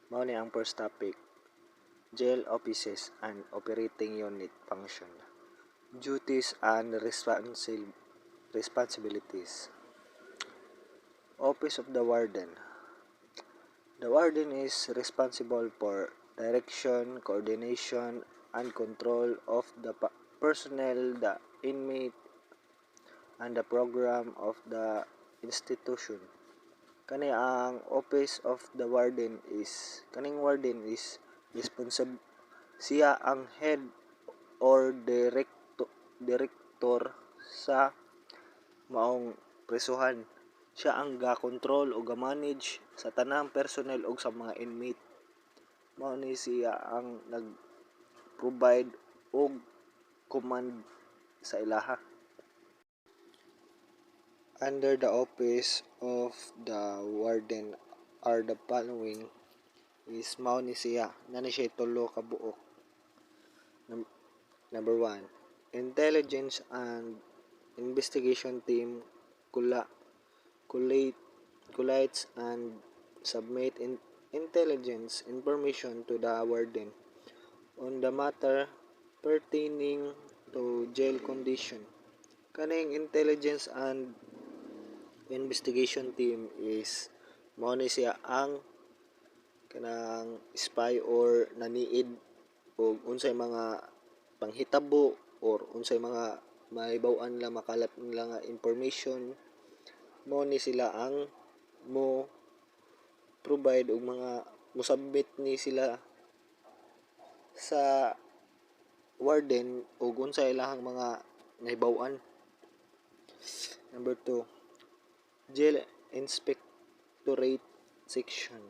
Mao ni ang first topic, jail offices and operating unit function, duties and responsibilities. Office of the Warden. The Warden is responsible for direction, coordination, and control of the personnel, the inmate, and the program of the institution. Kani ang Office of the Warden is, kaning warden is responsible, siya ang head or director sa maong presuhan. Siya ang ga-control o ga-manage sa tanang personnel o sa mga inmate. Mao ni siya ang nag-provide og command sa ilaha. Under the office of the warden are the following is mao ni siya. Nani siya tulo ka buok. Number 1, intelligence and investigation team collates and submit intelligence information to the warden on the matter pertaining to jail condition. Kaning intelligence and investigation team is mao ni siya ang kanang spy or naniid og unsay mga panghitabo or unsay mga maibaw-an nila, makalat nila nga information. Mao ni sila ang mo provide og mga musabit ni sila sa warden og unsay ilahang mga nahibaw-an. Number 2, jail inspectorate section.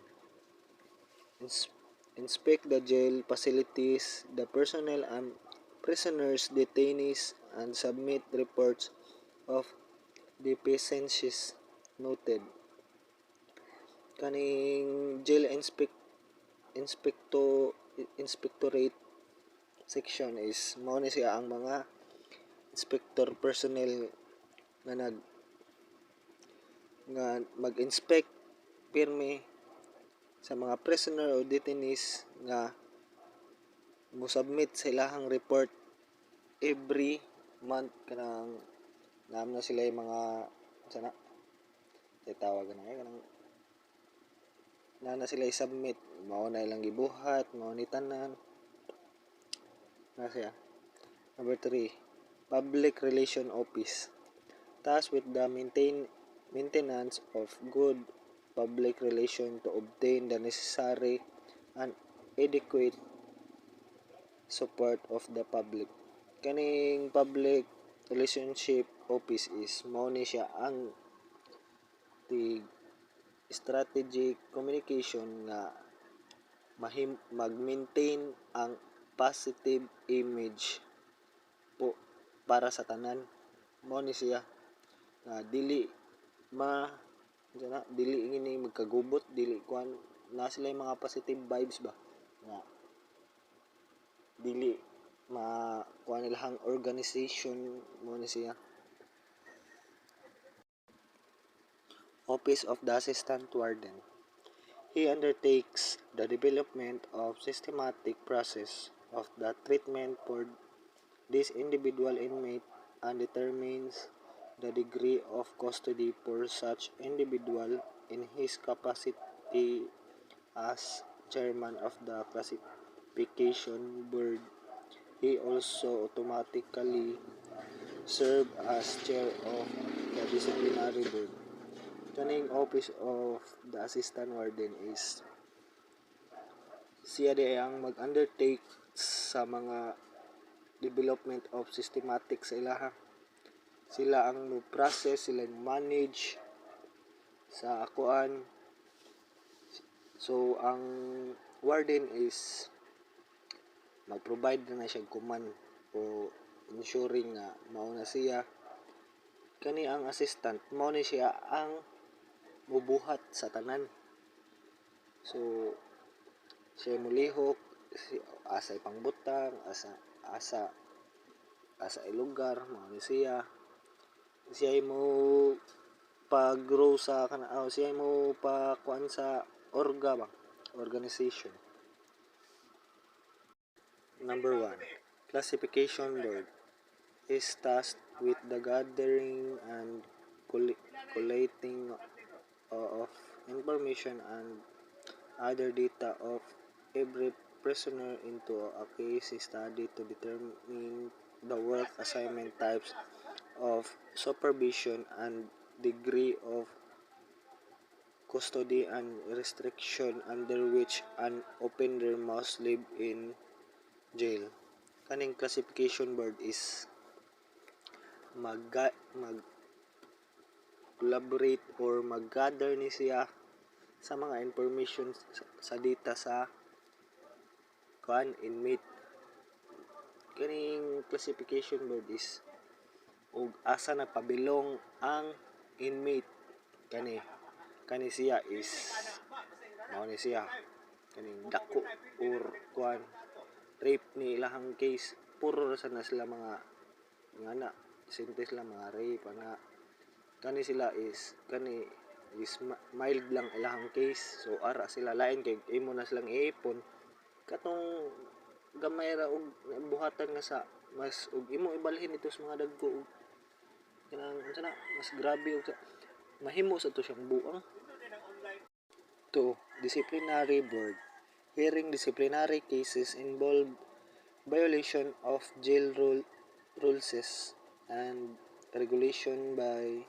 Inspect the jail facilities, the personnel and prisoners, detainees, and submit reports of deficiencies noted. Kaning jail inspectorate section is mao ni siya ang mga inspector personnel nga mag-inspect pirmi sa mga prisoner o detainees nga mo-submit sa ilahang report every month. Kanang naam na sila yung mga sana tawag na kanang na sila i-submit, mao na ilang gibuhat, mao ni tanan na siya. Number 3, public relation office, tasked with the maintenance of good public relation to obtain the necessary and adequate support of the public. Kaning public relationship office is mao ni siya ang strategic communication nga mag-maintain ang positive image po para sa tanan. Mao ni siya nga dili ngini magkagubot, dili kuan na sila yung mga positive vibes ba nga dili kuan nilang organization. Mao ni siya. Office of the Assistant Warden. He undertakes the development of systematic process of the treatment for this individual inmate and determines the degree of custody for such individual in his capacity as chairman of the classification board. He also automatically serves as chair of the disciplinary board. Kaning Office of the Assistant Warden is siya di ang mag-undertake sa mga development of systematic sa ilaha. Sila ang mo-process, sila ang manage sa akuan. So ang warden is mag-provide na siya command o ensuring nga mao na siya. Kani ang assistant, mao ni siya ang mubuhat sa tanan. So siya mulihok, asa ipangbutang, asa ilugar, mao ni siya. Siya mo pag-grow sa siya mo pa kuan sa orga ba. organization. Number 1. Classification Board is tasked with the gathering and collating of information and other data of every prisoner into a case study to determine the work assignment, types of supervision, and degree of custody and restriction under which an offender must live in jail. Kaning classification board is mag-collaborate or mag-gather ni siya sa mga information sa data sa inmate. Kaning classification board is ug asa nagpabilong ang inmate. Kani siya is mao ni siya kaning dako or rape ni ilahang case, puro ra na sila mga ngana sentence lang mga rape ana. Kani is mild lang ilahang case, so ara sila lain kay imo na silang iipon katong gamay ra og buhatan nga sa mas og imo ibalhin ito sa mga dagko og kanang unsa na mas grabe og mahimo sa to siyang buang. 2. Disciplinary board. Hearing disciplinary cases involve violation of jail rules and regulation by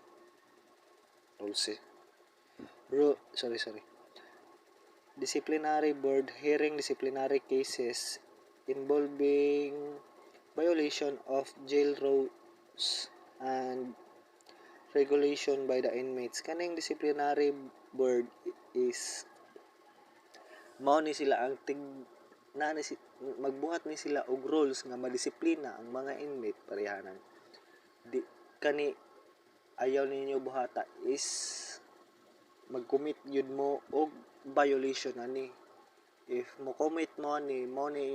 disciplinary board hearing disciplinary cases involving violation of jail rules and regulation by the inmates. Kaning disciplinary board is mao ni sila ang magbuhat ni sila og rules nga madisiplina ang mga inmate parehanan. Di kani ayaw ninyo buhata is mag-commit yun mo og violation ani. If mo commit mo ni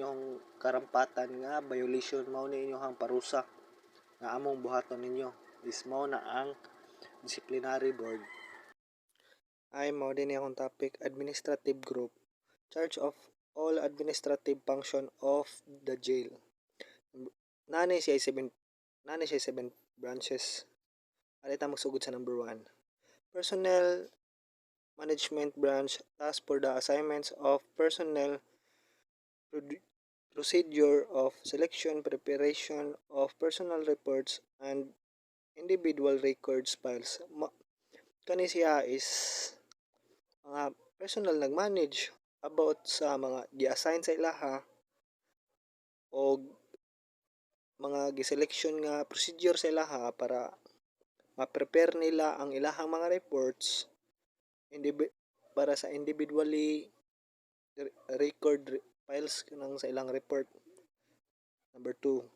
yung karampatan nga violation, mao ni inyong parusa nga among buhaton ninyo. Is mao na ang disciplinary board. Ay mao din akong topic, administrative group, charge of all administrative function of the jail. Nanay siya 7 branches. Alita magsugod sa number 1. Personnel Management Branch task for the assignments of personnel, procedure of selection, preparation of personal reports, and individual records files. Kani siya is mga personal nag-manage about sa mga gi-assign sa ilaha o mga gi-selection nga procedure sa ilaha para ma-prepare nila ang ilahang mga reports para sa individually record files kanang sa ilang report. Number 2.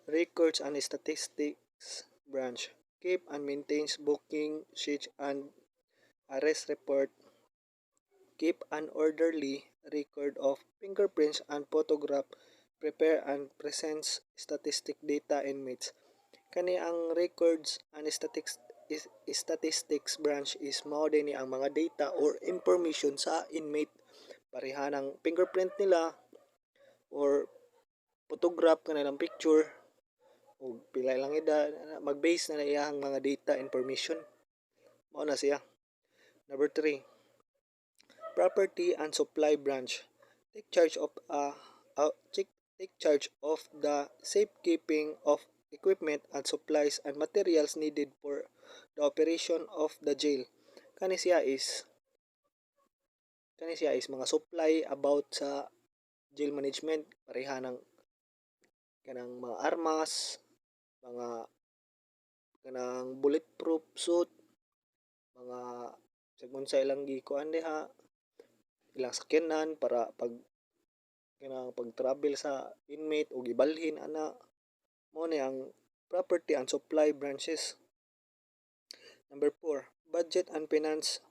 Records and Statistics Branch keep and maintains booking sheets and arrest report, keep an orderly record of fingerprints and photograph, prepare and presents statistic data inmates. Kani ang Records and Statistics Branch is mao din ang mga data or information sa inmate pareha ng fingerprint nila or photograph kanilang picture o pila lang edad, mag-base na iyang mga data information. Mao na siya. Number 3. Property and Supply Branch take charge of the safekeeping of equipment and supplies and materials needed for the operation of the jail. Kani siya is mga supply about sa jail management pareha ng kanang mga armas, mga kanang bulletproof suit, mga según sa ilang gikuan diha, ilang sakyanan para pag travel sa inmate o gibalhin ana. Mo ni ang Property and Supply Branches. Number 4. Budget and Finance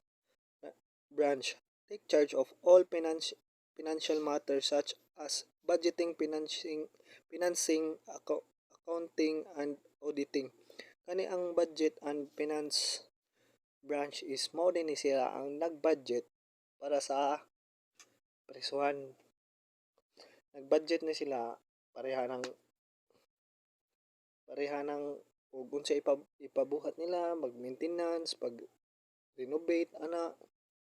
Branch take charge of all financial matters such as budgeting, financing, accounting, and auditing. Kani ang Budget and Finance Branch is mao din siya ang nag-budget para sa presuhan. Nag-budget na sila pareha ng ug unsa ipabuhat nila, mag-maintenance, pag-renovate ana,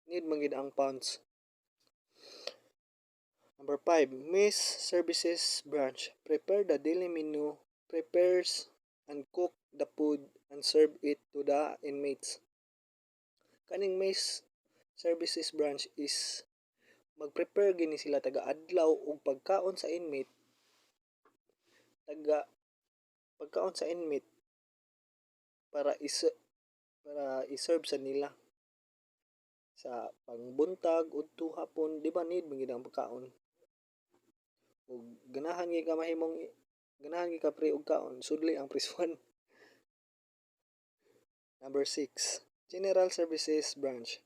need man gid ang funds. Number 5, Miss Services Branch. Prepare the daily menu, prepares and cook the food and serve it to the inmates. Kaning Miss Services Branch is mag-prepare gini sila taga-adlaw og pagkaon sa inmate, para i-serve sa nila sa pangbuntag udto hapon, di ba need man gid ang pagkaon. Ug ganahan gyud ka pre og kaon, sudli ang prisuhan. Number 6, General Services Branch.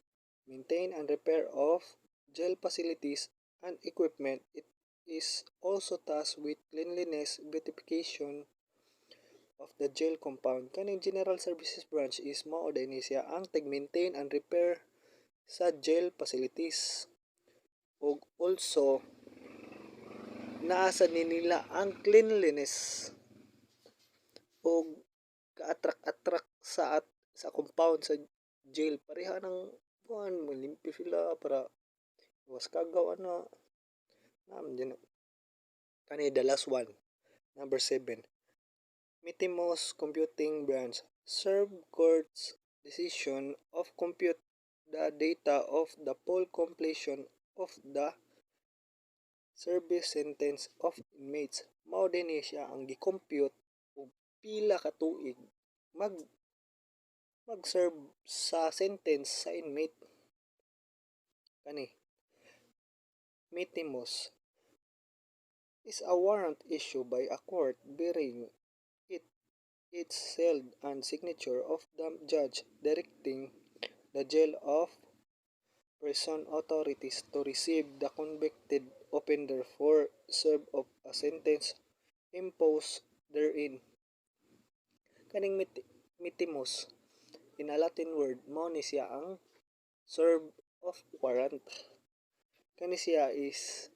Maintain and repair of jail facilities and equipment. It is also tasked with cleanliness, beautification of the jail compound. Kaning General Services Branch is mao dinhi siya ang tag-maintain and repair sa jail facilities. Ug also naasa ni nila ang cleanliness ug ka-attract sa compound sa jail. Pareha ng buwan malimpyo sila para was kagaw ana. Kani the last one. Number 7, Mitimos Computing Branch. Serve court's decision of compute the data of the full completion of the service sentence of inmates. Mao dinhi siya ang gi-compute og pila ka tuig mag-serve sa sentence sa inmate. Kani Mitimos is a warrant issued by a court bearing its sealed and signature of the judge directing the jail of prison authorities to receive the convicted offender for serve of a sentence imposed therein. Kaning mitimos in a Latin word, mao ni siya ang serve of warrant. Kani siya is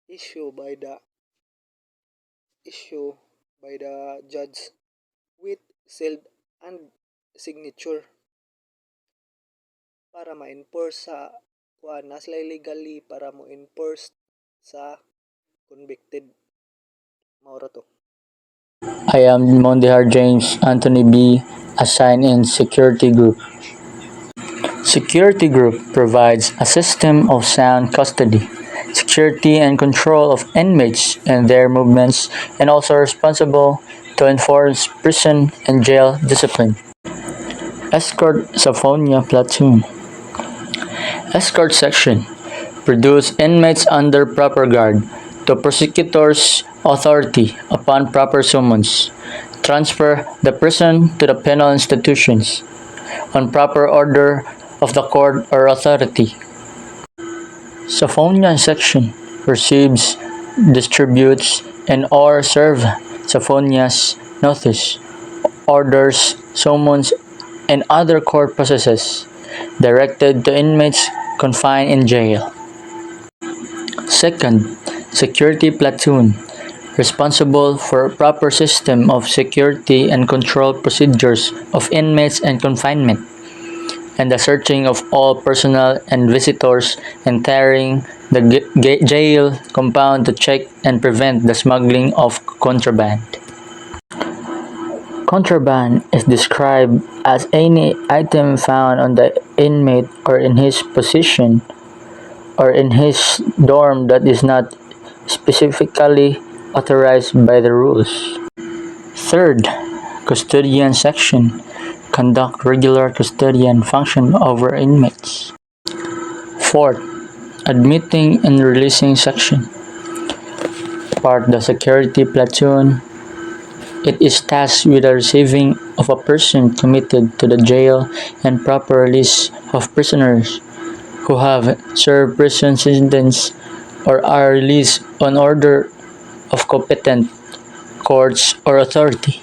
issue by the judge with sealed and signature para ma-enforce sa sila legally para mo enforce sa convicted. Maura to. I am Mondihar James Anthony B. assigned in Security Group. Security Group provides a system of sound custody, security and control of inmates and their movements, and also responsible to enforce prison and jail discipline. Escort Saphonia Platoon. Escort Section. Produce inmates under proper guard to prosecutor's authority upon proper summons. Transfer the prison to the penal institutions on proper order of the court or authority. Saphonia Section receives, distributes, and or serve Saphonia's notice, orders, summons, and other court processes directed to inmates confined in jail. Second, Security Platoon, responsible for a proper system of security and control procedures of inmates and confinement, and the searching of all personnel and visitors entering the jail compound to check and prevent the smuggling of contraband. Contraband is described as any item found on the inmate or in his possession or in his dorm that is not specifically authorized by the rules. Third, Custodian Section. Conduct regular custodian function over inmates. Fourth, Admitting and Releasing Section. Part the Security Platoon. It is tasked with the receiving of a person committed to the jail and proper release of prisoners who have served prison sentence or are released on order of competent courts or authority.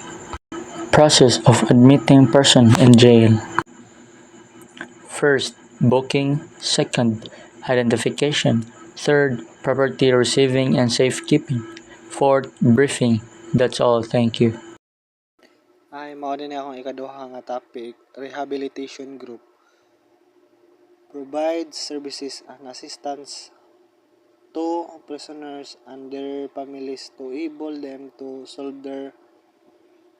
Process of admitting person in jail. First, booking. Second, identification. Third, property receiving and safekeeping. Fourth, briefing. That's all. Thank you. Ay mao din akong ikaduha nga topic, rehabilitation group provides services and assistance to prisoners and their families to enable them to solve their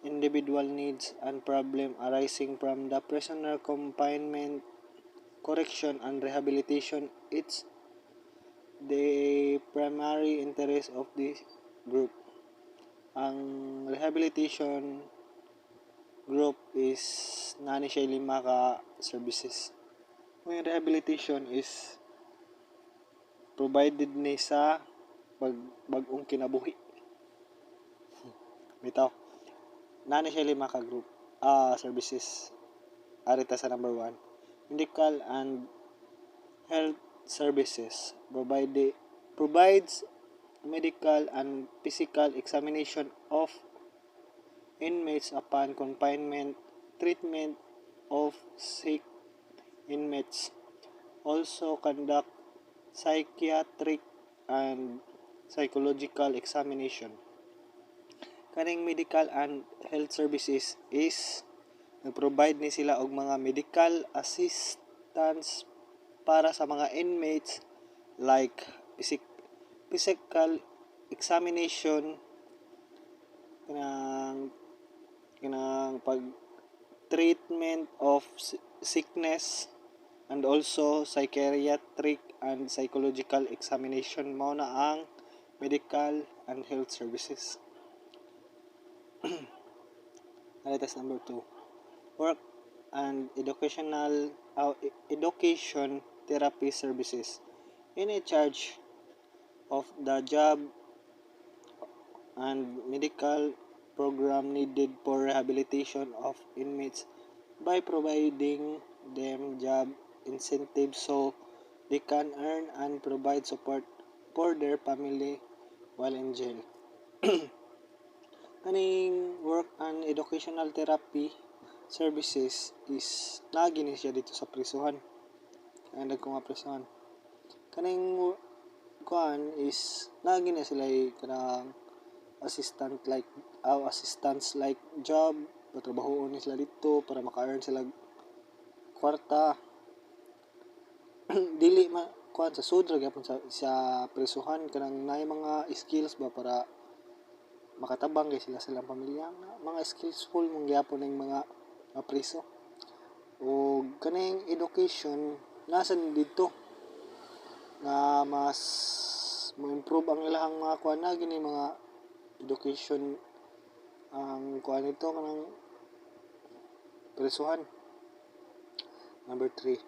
individual needs and problem arising from the prisoner confinement, correction and rehabilitation. It's the primary interest of this group. Ang rehabilitation group is nani siya 5 ka services. Yung rehabilitation is provided ni sa bagong kinabuhi. Bitaw. Nani siya 5 ka group services. Arita sa number 1. Medical and health services provides medical and physical examination of inmates upon confinement, treatment of sick inmates, also conduct psychiatric and psychological examination. Kaning medical and health services is nag-provide ni sila og mga medical assistance para sa mga inmates like physical examination, kanang pag treatment of sickness, and also psychiatric and psychological examination. Mao na ang medical and health services. That's number 2. Work and education therapy services. In charge of the job and medical program needed for rehabilitation of inmates by providing them job incentives so they can earn and provide support for their family while in jail. Kaning work and educational therapy services is nagini siya dito sa prisuhan. Ang ko nga prisuhan. Kaning kuan is nagini sila kanang assistants like job, patrabahoon ni sila dito para maka-earn sila kwarta. Dili ma kuan sa sudra gyapon sa prisuhan kanang naay mga skills ba para makatabang kay sila silang pamilya, mga skillful mong gyapon ng mga preso. O kaning education nasa dito na mas mo-improve ang ilang mga kuan na gini mga education ang kuan nito kanang presuhan. Number 3,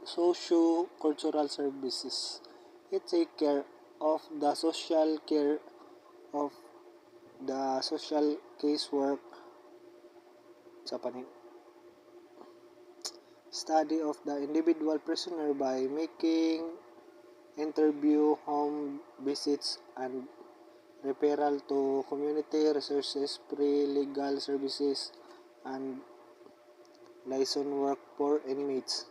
socio-cultural services. It take care of the social care of the social casework sa paning study of the individual prisoner by making interview, home visits, and referral to community resources, pre-legal services, and liaison work for inmates.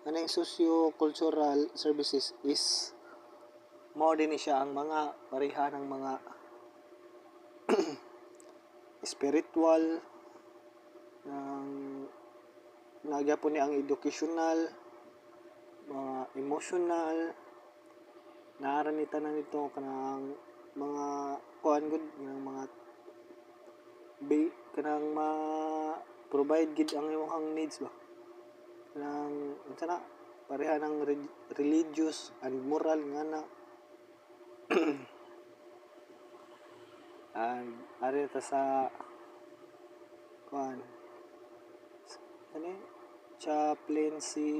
Anong socio-cultural services is mao din siya ang mga pareha ng mga spiritual nagyapon ni ang educational, mga emotional, naaranitan na nito kanang mga kuan gud ng mga kanang provide gid ang imong needs ba kanang unsa na pareha ng religious and moral nga na and ari ta sa kuan ano chaplaincy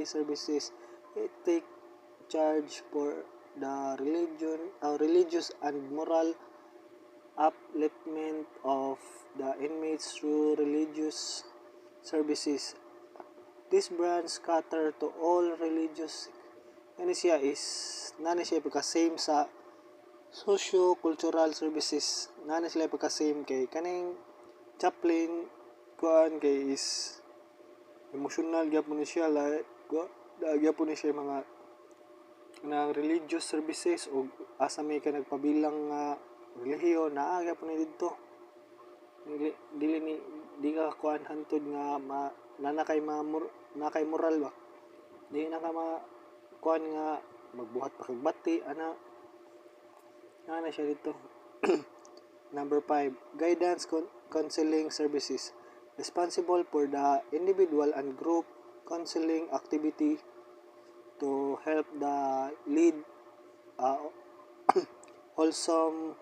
services. It take charge for the religious and moral upliftment of the inmates through religious services. This branch cater to all religious. Ano siya is nani siya pagka-same sa socio-cultural services. Nani sila pagka-same kay kaning chaplain kuan kay is emotional gyapon ni siya, like gyapon ni siya mga kanang religious services o asa may ka nagpabilang nga relihiyon naa gyapon ni didto. Dili ni di ka kuan hantod nga nakay moral ba. Di na ka kuan nga magbuhat pa kag bati ana siya dito. Number 5, guidance counseling services responsible for the individual and group counseling activity to help the lead wholesome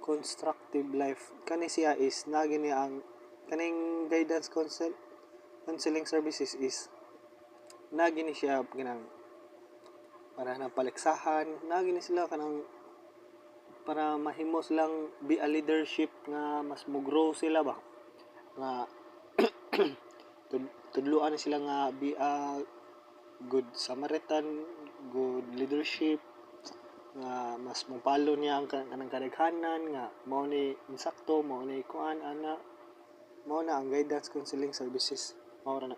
constructive life. Kani siya is nagini ang kaning guidance counseling services is nagini siya kanang para na paliksahan, nagini sila kanang para mahimo silang be a leadership nga mas mo-grow sila ba nga tudluan sila nga be a good Samaritan, good leadership nga mas mopalo niya ang kanang kadaghanan nga mao ni insakto, mao ni kuan ana mao na ang guidance counseling services mao ra na.